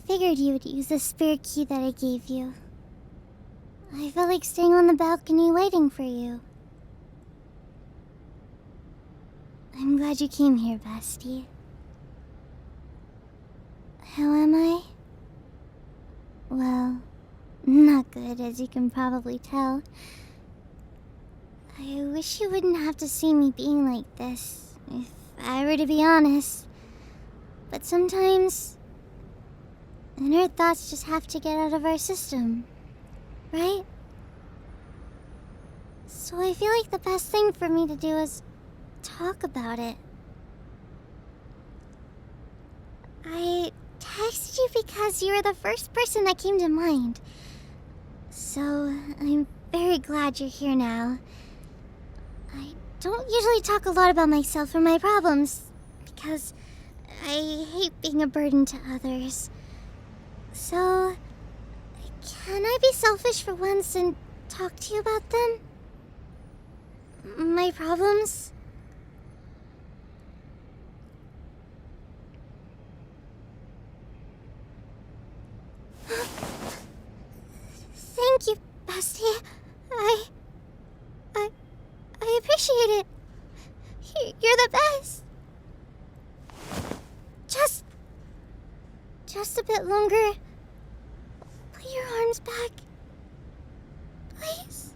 figured you would use the spare key that I gave you. I felt like staying on the balcony waiting for you. I'm glad you came here, bestie. How am I? Well, not good, as you can probably tell. I wish you wouldn't have to see me being like this, if I were to be honest. But sometimes, inner thoughts just have to get out of our system, right? So I feel like the best thing for me to do is talk about it. I texted you because you were the first person that came to mind. So I'm very glad you're here now. I don't usually talk a lot about myself or my problems, because I hate being a burden to others. So, can I be selfish for once and talk to you about them? My problems? Thank you, bestie. I appreciate it. You're the best. Just a bit longer. Put your arms back. Please.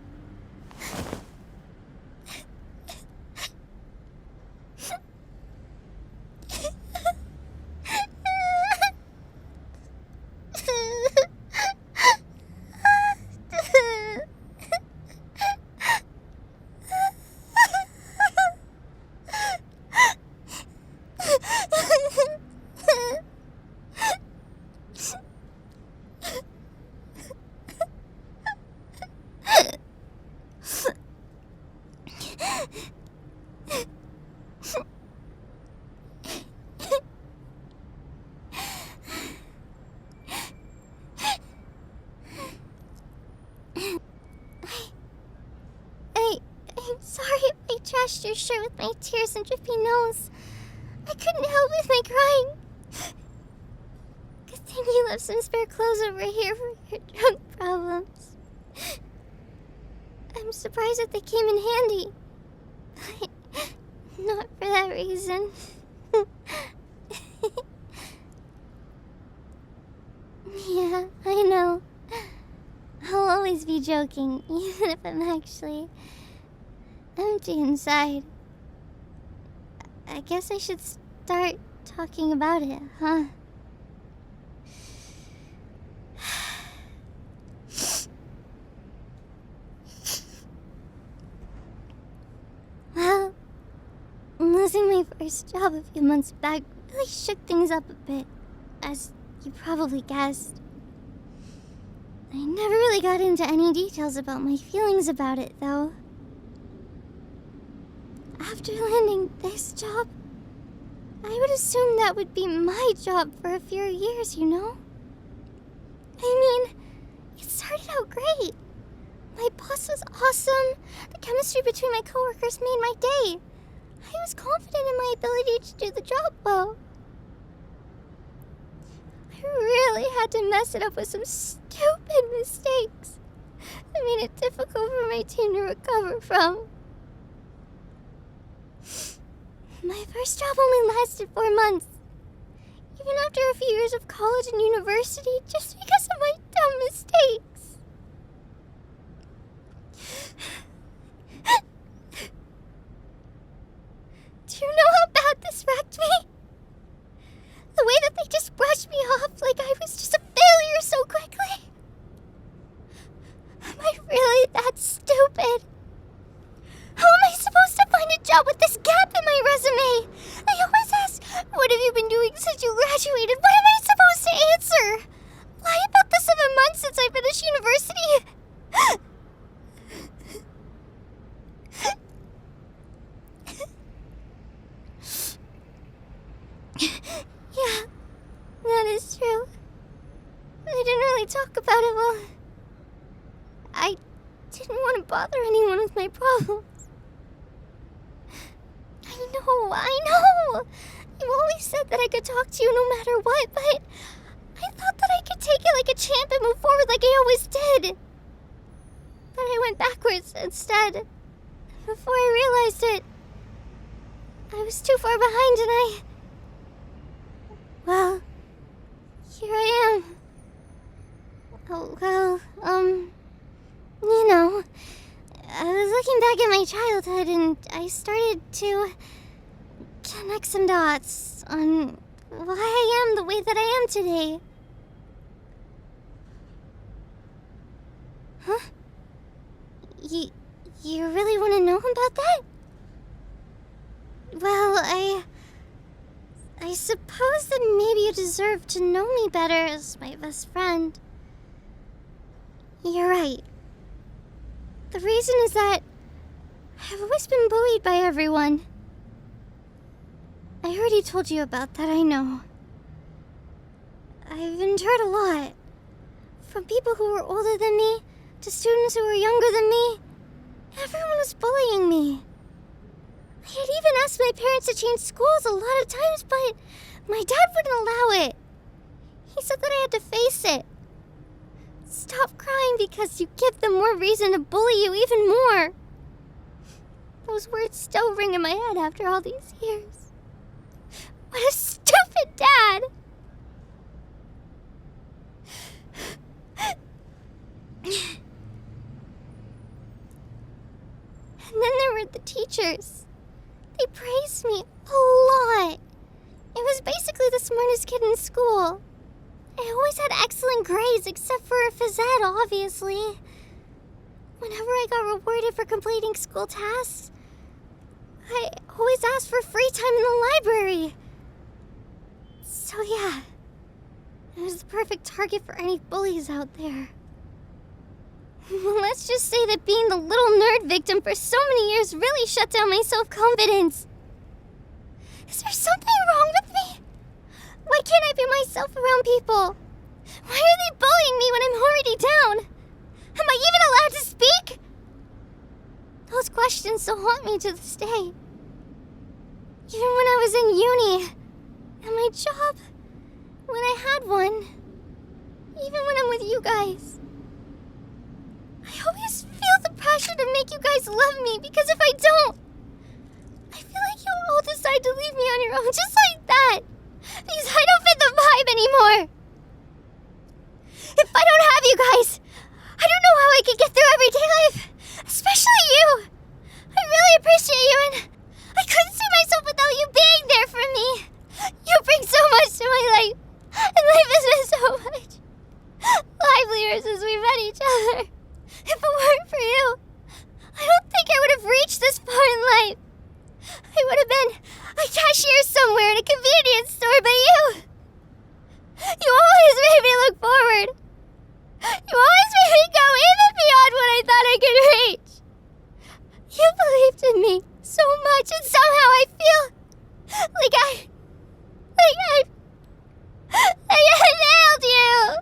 I'm sorry if I trashed your shirt with my tears and drippy nose. I couldn't help with my crying. Good thing you left some spare clothes over here for your drunk problems. I'm surprised that they came in handy. But not for that reason. Yeah, I know. I'll always be joking, even if I'm actually empty inside. I guess I should start talking about it, huh? Well, losing my first job a few months back really shook things up a bit, as you probably guessed. I never really got into any details about my feelings about it, though. After landing this job, I would assume that would be my job for a few years, you know? I mean, it started out great. My boss was awesome. The chemistry between my coworkers made my day. I was confident in my ability to do the job well. I really had to mess it up with some stupid mistakes that made it difficult for my team to recover from. My first job only lasted 4 months, even after a few years of college and university, just because of my dumb mistakes. Do you know how bad this wrecked me? The way that they just brushed me off like I was just a failure so quickly. Am I really that stupid? How am I supposed to find a job with this gap in my resume? They always ask, what have you been doing since you graduated? What am I supposed to answer? Lie about the 7 months since I finished university? Yeah, that is true. I didn't really talk about it well. I didn't want to bother anyone with my problems. I know. You always said that I could talk to you no matter what, but I I thought that I could take it like a champ and move forward like I always did. But I went backwards instead. Before I realized it, I was too far behind and well, here I am. Oh, well, you know, I was looking back at my childhood and I started to connect some dots on why I am the way that I am today. Huh? You really want to know about that? Well, I suppose that maybe you deserve to know me better as my best friend. You're right. The reason is that I've always been bullied by everyone. I already told you about that, I know. I've endured a lot. From people who were older than me, to students who were younger than me. Everyone was bullying me. I had even asked my parents to change schools a lot of times, but my dad wouldn't allow it. He said that I had to face it. Stop crying because you give them more reason to bully you even more. Those words still ring in my head after all these years. What a stupid dad! And then there were the teachers. They praised me a lot. I was basically the smartest kid in school. I always had excellent grades except for phys ed, obviously. Whenever I got rewarded for completing school tasks, I always asked for free time in the library. So yeah, I was the perfect target for any bullies out there. Well, let's just say that being the little nerd victim for so many years really shut down my self-confidence. Is there something wrong with me? Why can't I be myself around people? Why are they bullying me when I'm already down? Am I even allowed to speak? Those questions still haunt me to this day. Even when I was in uni, at my job, when I had one, even when I'm with you guys. I always feel the pressure to make you guys love me, because if I don't, I feel like you'll all decide to leave me on your own just like that, because I don't fit the vibe anymore. If I don't have you guys, I don't know how I could get through everyday life, especially you. I really appreciate you, and I couldn't see myself without you being there for me. You bring so much to my life, and life has been so much livelier since we met each other. If it weren't for you, I don't think I would have reached this far in life. I would have been a cashier somewhere in a convenience store, but you always made me look forward. You always made me go even beyond what I thought I could reach. You believed in me so much, and somehow I feel like I nailed you.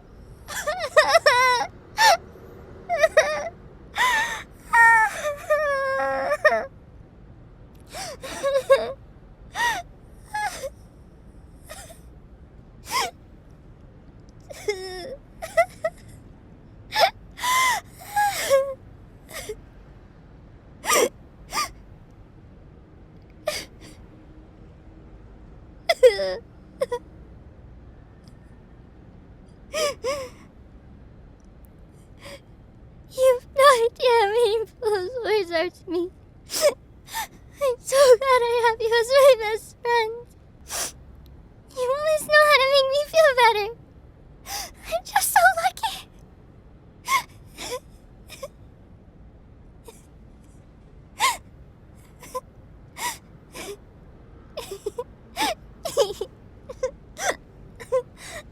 You've no idea how meaningful those words are to me. I'm so glad I have you as my best friend. You always know how to make me feel better. I'm just so lucky.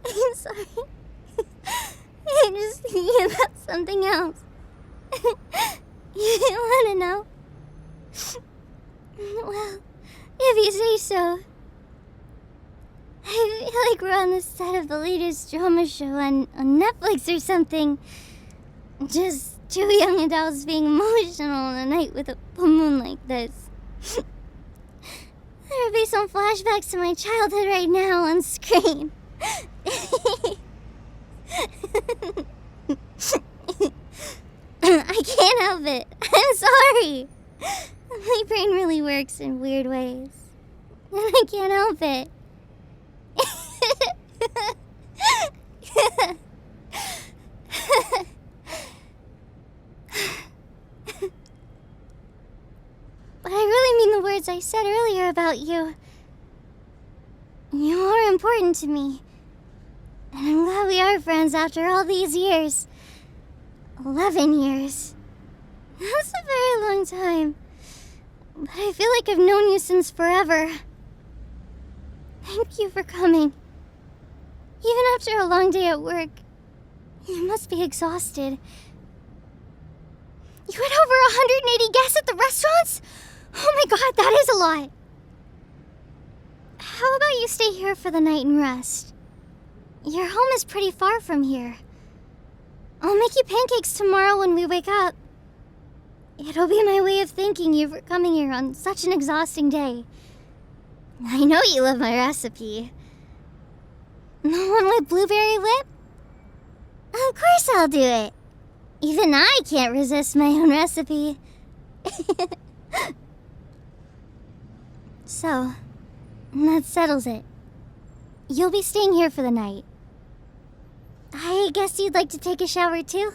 I'm sorry. I'm just thinking about something else. You didn't want to know? Well, if you say so. I feel like we're on the set of the latest drama show on Netflix or something. Just two young adults being emotional on a night with a full moon like this. There would be some flashbacks to my childhood right now on screen. I can't help it. I'm sorry. My brain really works in weird ways. And I can't help it. But I really mean the words I said earlier about you. You are important to me. And I'm glad we are friends after all these years. 11 years. That's a very long time. But I feel like I've known you since forever. Thank you for coming. Even after a long day at work, you must be exhausted. You had over 180 guests at the restaurants? Oh my god, that is a lot. How about you stay here for the night and rest? Your home is pretty far from here. I'll make you pancakes tomorrow when we wake up. It'll be my way of thanking you for coming here on such an exhausting day. I know you love my recipe. The one with blueberry whip? Of course I'll do it. Even I can't resist my own recipe. So, that settles it. You'll be staying here for the night. I guess you'd like to take a shower too?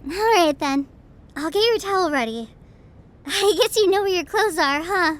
Alright then. I'll get your towel ready. I guess you know where your clothes are, huh?